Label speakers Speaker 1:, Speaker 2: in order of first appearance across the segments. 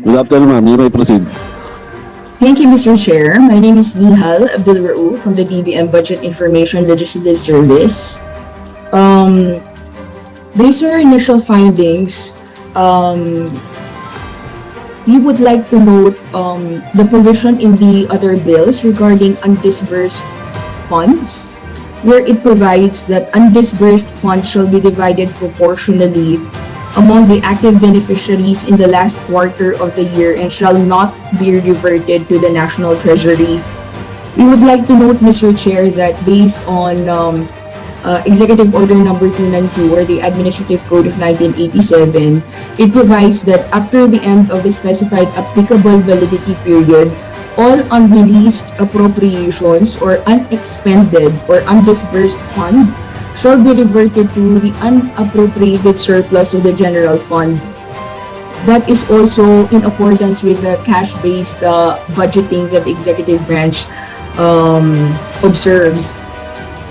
Speaker 1: Good afternoon, ma'am. You may proceed.
Speaker 2: Thank you, Mr. Chair. My name is Nihal Abdulrao from the DBM Budget Information Legislative Service. Based on our initial findings, we would like to note the provision in the other bills regarding undisbursed funds, where it provides that undisbursed funds shall be divided proportionally among the active beneficiaries in the last quarter of the year and shall not be reverted to the National Treasury. We would like to note, Mr. Chair, that based on Executive Order Number 292 or the Administrative Code of 1987, it provides that after the end of the specified applicable validity period, all unreleased appropriations or unexpended or undisbursed fund shall be reverted to the unappropriated surplus of the general fund. That is also in accordance with the cash-based budgeting that the executive branch observes.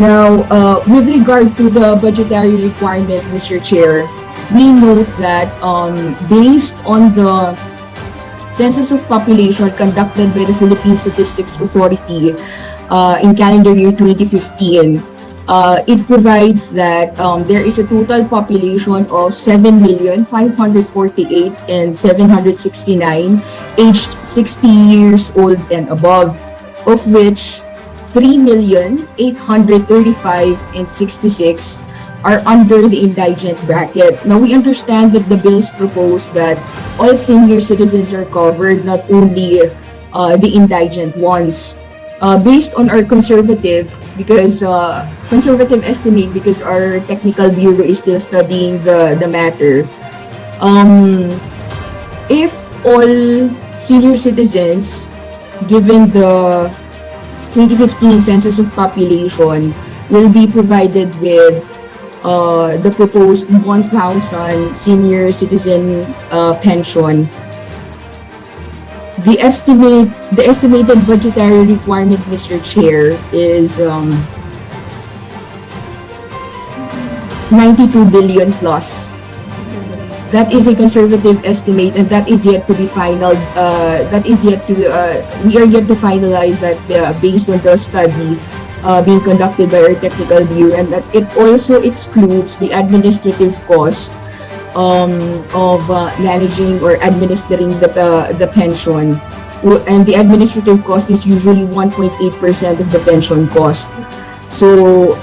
Speaker 2: Now, with regard to the budgetary requirement, Mr. Chair, we note that based on the Census of Population conducted by the Philippine Statistics Authority in calendar year 2015, it provides that there is a total population of 7,548,769 aged 60 years old and above, of which 3,835,066 are under the indigent bracket. Now, we understand that the bills propose that all senior citizens are covered, not only the indigent ones. Based on our conservative estimate, because our technical bureau is still studying the matter, if all senior citizens, given the 2015 Census of Population, will be provided with the proposed 1,000 senior citizen pension, the estimated budgetary requirement, Mr. Chair, is 92 billion plus. That is a conservative estimate, and that is yet to be final. We are yet to finalize that based on the study being conducted by our technical bureau, and that it also excludes the administrative cost of managing or administering the pension, and the administrative cost is usually 1.8% of the pension cost. So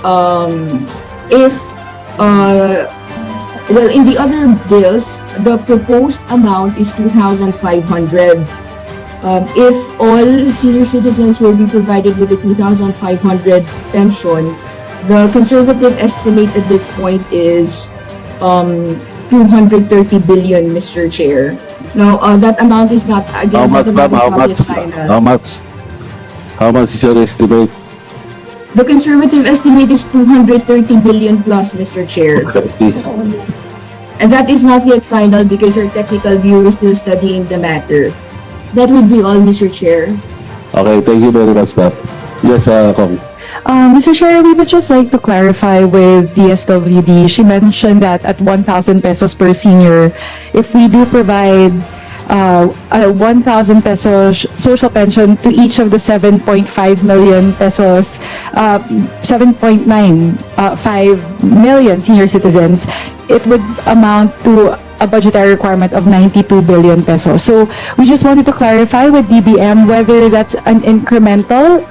Speaker 2: in the other bills, the proposed amount is 2,500. If all senior citizens will be provided with a 2,500 pension, the conservative estimate at this point is 230 billion, Mr. Chair. Now, that amount is not, again,
Speaker 1: How much is your estimate?
Speaker 2: The conservative estimate is 230 billion plus, Mr. Chair.
Speaker 1: Okay.
Speaker 2: And that is not yet final because our technical bureau is still studying the matter. That would be all, Mr. Chair.
Speaker 1: Okay, thank you very much, ma'am. Yes, Kong.
Speaker 3: Mr. Chair, we would just like to clarify with Dswd. She mentioned that at 1,000 pesos per senior, if we do provide a 1,000 pesos social pension to each of the 7.5 million pesos, 7.95 million senior citizens, it would amount to a budgetary requirement of 92 billion pesos. So we just wanted to clarify with DBM whether that's an incremental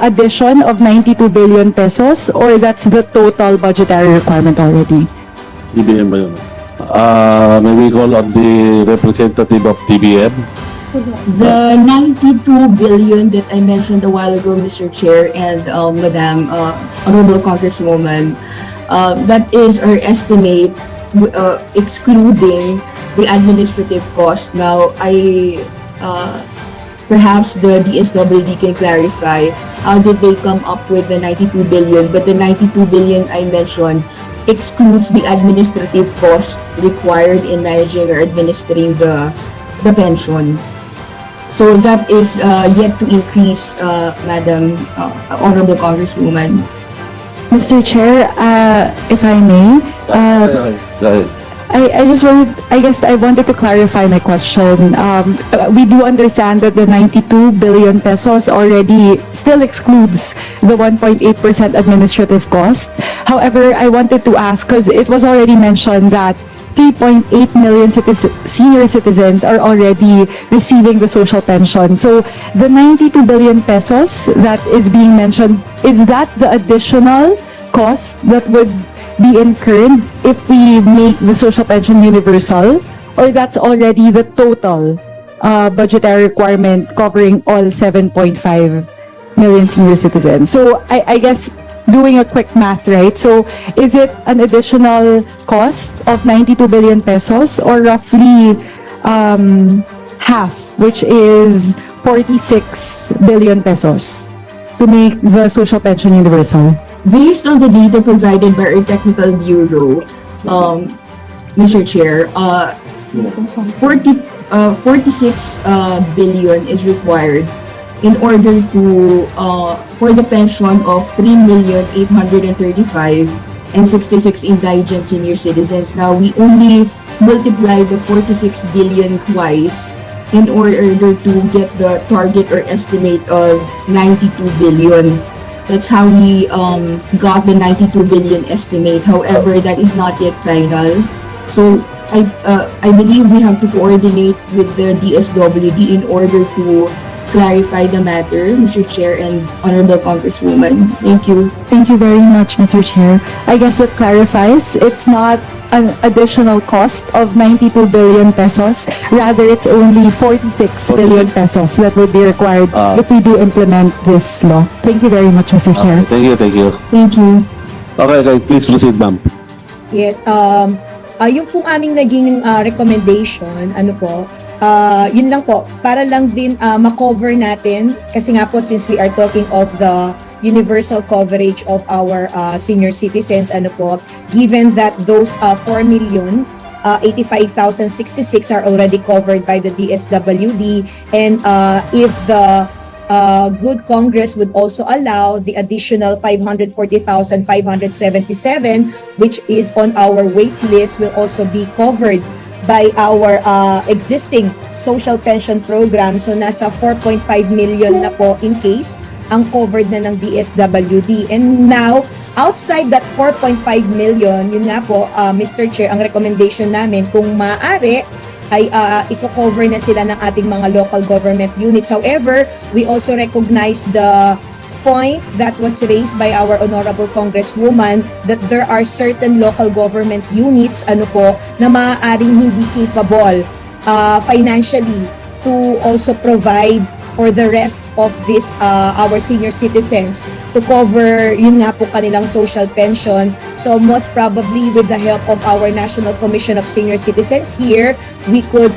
Speaker 3: addition of 92 billion pesos or that's the total budgetary requirement already.
Speaker 1: DBM ba yun? May we call on the representative of DBM?
Speaker 2: The 92 billion that I mentioned a while ago, Mr. Chair and Madam Honorable Congresswoman, that is our estimate, excluding the administrative cost. Now, perhaps the Dswd can clarify how did they come up with the 92 billion, but the 92 billion I mentioned excludes the administrative cost required in managing or administering the pension. So that is yet to increase, Madam Honorable Congresswoman.
Speaker 3: Mr. Chair, if I may,
Speaker 1: Go ahead.
Speaker 3: I guess I wanted to clarify my question. We do understand that the 92 billion pesos already still excludes the 1.8% administrative cost. However, I wanted to ask, because it was already mentioned that 3.8 million senior citizens are already receiving the social pension. So the 92 billion pesos that is being mentioned, is that the additional cost that would be incurred if we make the social pension universal, or that's already the total budgetary requirement covering all 7.5 million senior citizens? So I guess doing a quick math, right? So is it an additional cost of 92 billion pesos, or roughly half, which is 46 billion pesos to make the social pension universal?
Speaker 2: Based on the data provided by our technical bureau, Mr. Chair, 46 billion is required in order to for the pension of 3,835,066 indigent senior citizens. Now we only multiply the 46 billion twice in order to get the target or estimate of 92 billion. That's how we got the 92 billion estimate. However, that is not yet final. So I believe we have to coordinate with the Dswd in order to clarify the matter, Mr. Chair and Honorable Congresswoman. Thank you.
Speaker 3: Thank you very much, Mr. Chair. I guess that clarifies. It's not an additional cost of 92 billion pesos. Rather, it's only 46 billion pesos that would be required if we do implement this law. Thank you very much, Mr. Chair.
Speaker 1: Thank you, thank you.
Speaker 2: Thank you.
Speaker 1: Okay, please proceed, ma'am.
Speaker 4: Yes, yung pong aming naging recommendation, yun lang po, para lang din ma-cover natin, kasi nga po since we are talking of the universal coverage of our senior citizens, given that those 4,085,066 are already covered by the Dswd, and if the good Congress would also allow the additional 540,577, which is on our wait list, will also be covered by our existing social pension program. So nasa 4.5 million na po in case ang covered na ng DSWD. And now, outside that 4.5 million, yun nga po, Mr. Chair, ang recommendation namin, kung maaari, ay i-cover na sila ng ating mga local government units. However, we also recognize the point that was raised by our Honorable Congresswoman that there are certain local government units na maaaring hindi capable financially to also provide for the rest of this our senior citizens to cover yun nga po kanilang social pension. So most probably with the help of our National Commission of Senior Citizens here, we could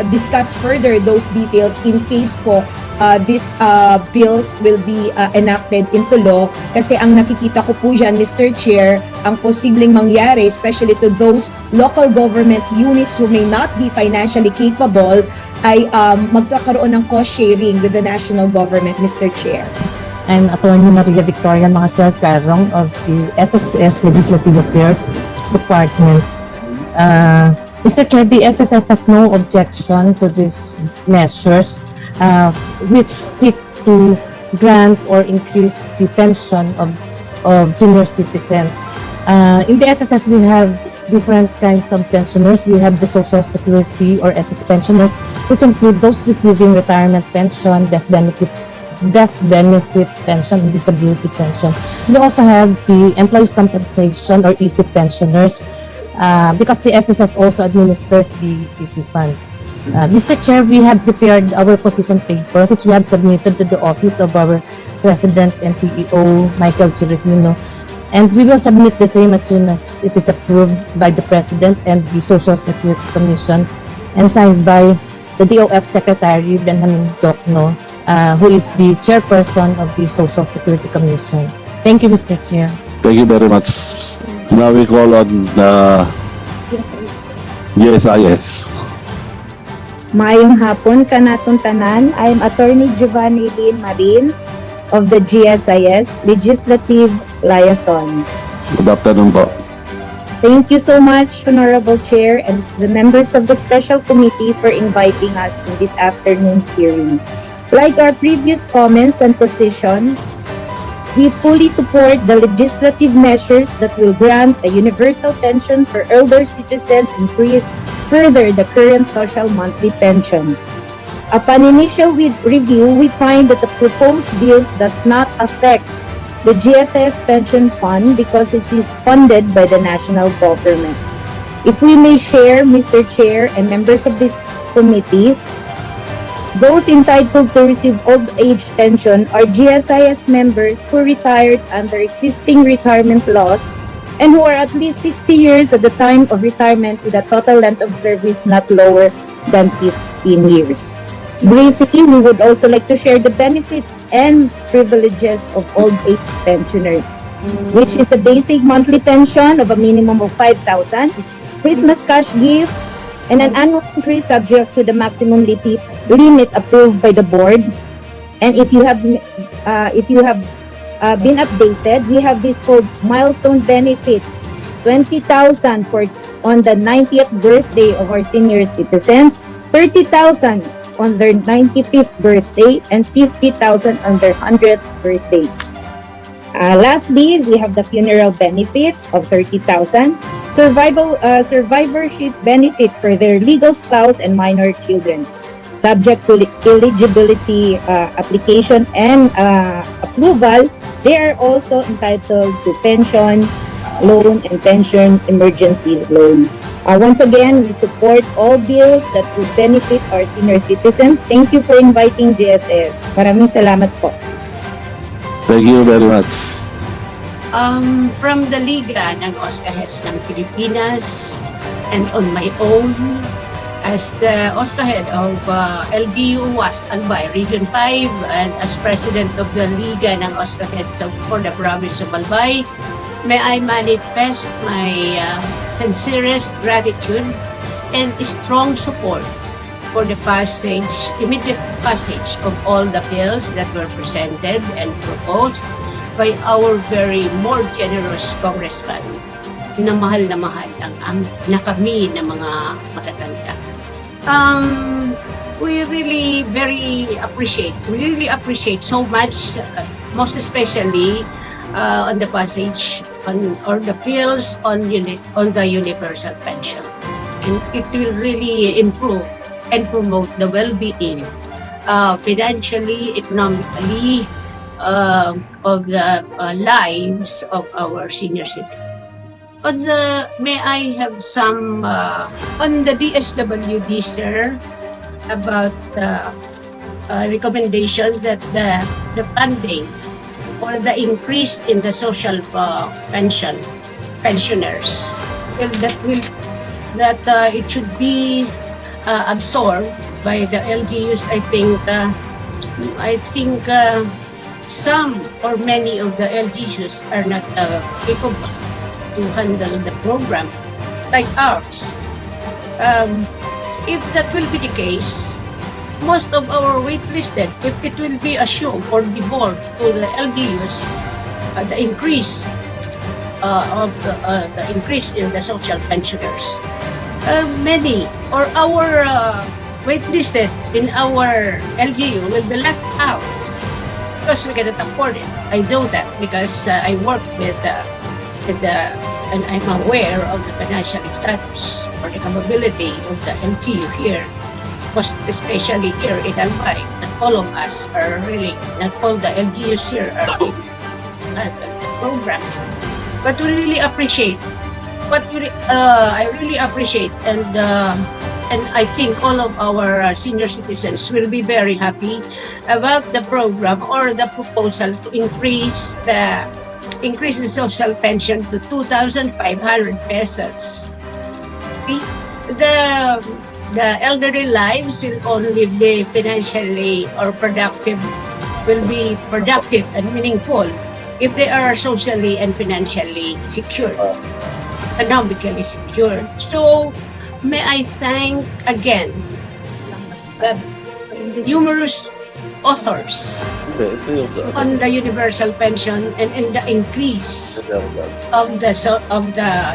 Speaker 4: discuss further those details in case po these bills will be enacted into law. Kasi ang nakikita ko po dyan, Mr. Chair, ang posibleng mangyari, especially to those local government units who may not be financially capable, ay magkakaroon ng cost sharing with the national government, Mr. Chair.
Speaker 5: I'm Attorney Maria Victoria Mangasel Carong of the SSS Legislative Affairs Department. Mr. Chair, the SSS has no objection to these measures which seek to grant or increase the pension of senior citizens. In the SSS, we have different kinds of pensioners. We have the Social Security or SS pensioners, which include those receiving retirement pension, death benefit pension, and disability pension. We also have the employees' compensation or EC pensioners, because the SSS also administers the EC fund. Mr. Chair, we have prepared our position paper, which we have submitted to the office of our President and CEO, Michael Chirifino, and we will submit the same as soon as it is approved by the President and the Social Security Commission and signed by the DOF Secretary, Benjamin Jokno, who is the chairperson of the Social Security Commission. Thank you, Mr. Chair.
Speaker 1: Thank you very much. Now we call on GSIS.
Speaker 6: Maayong hapon kanatong tanan. I am Attorney Giovanni Lynn Marin of the GSIS Legislative Liaison.
Speaker 1: Good afternoon po.
Speaker 6: Thank you so much, Honorable Chair, and the members of the Special Committee for inviting us in this afternoon's hearing. Like our previous comments and position, we fully support the legislative measures that will grant a universal pension for elder citizens, increase further the current social monthly pension. Upon initial review, we find that the proposed bills does not affect the GSS pension fund because it is funded by the national government. If we may share, Mr. Chair and members of this committee, those entitled to receive old age pension are GSIS members who retired under existing retirement laws and who are at least 60 years at the time of retirement with a total length of service not lower than 15 years. Briefly, we would also like to share the benefits and privileges of old age pensioners, which is the basic monthly pension of a minimum of 5,000, Christmas cash gift, and an annual increase subject to the maximum limit approved by the board. And if you have been updated, we have this called milestone benefit, 20,000 for on the 90th birthday of our senior citizens, 30,000 on their 95th birthday, and 50,000 on their 100th birthday. Lastly, we have the funeral benefit of 30,000, survivorship benefit for their legal spouse and minor children. Subject to eligibility application and approval, they are also entitled to pension loan and pension emergency loan. Once again, we support all bills that would benefit our senior citizens. Thank you for inviting GSS. Maraming salamat po.
Speaker 1: Thank you very much.
Speaker 7: From the Liga ng OSCA-Heads ng Pilipinas and on my own as the OSCA-Head of LGU was Albay Region 5 and as President of the Liga ng OSCA-Heads for the province of Albay, may I manifest my sincerest gratitude and strong support for the immediate passage of all the bills that were presented and proposed by our very more generous congressman na mahal na kami na mga matatanda. We really appreciate so much, most especially on the passage or the bills on the universal pension, and it will really improve and promote the well-being, financially, economically, of the lives of our senior citizens. May I have some on the DSWD, sir, about the recommendations that the funding or the increase in the social pensioners that it should be absorbed by the LGUs. I think some or many of the LGUs are not capable to handle the program like ours. If that will be the case, most of our waitlisted, if it will be assumed or devolved to the LGUs, the increase in the social pensioners, many or our waitlisted in our LGU will be left out because we cannot afford it. I know that because I work with and I'm aware of the financial status or the capability of the LGU here, especially here in Albay. Not all of us are really, not all the LGUs here are in the program. But we really appreciate. I really appreciate, and I think all of our senior citizens will be very happy about the program or the proposal to increase the social pension to 2,500 pesos. The elderly lives will only be financially or will be productive and meaningful if they are socially and financially secured, economically secured. So, may I thank again numerous authors on the universal pension and the increase of the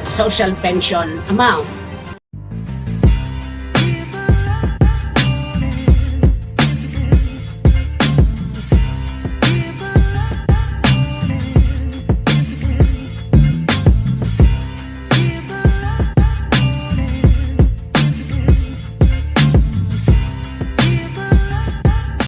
Speaker 7: social pension amount.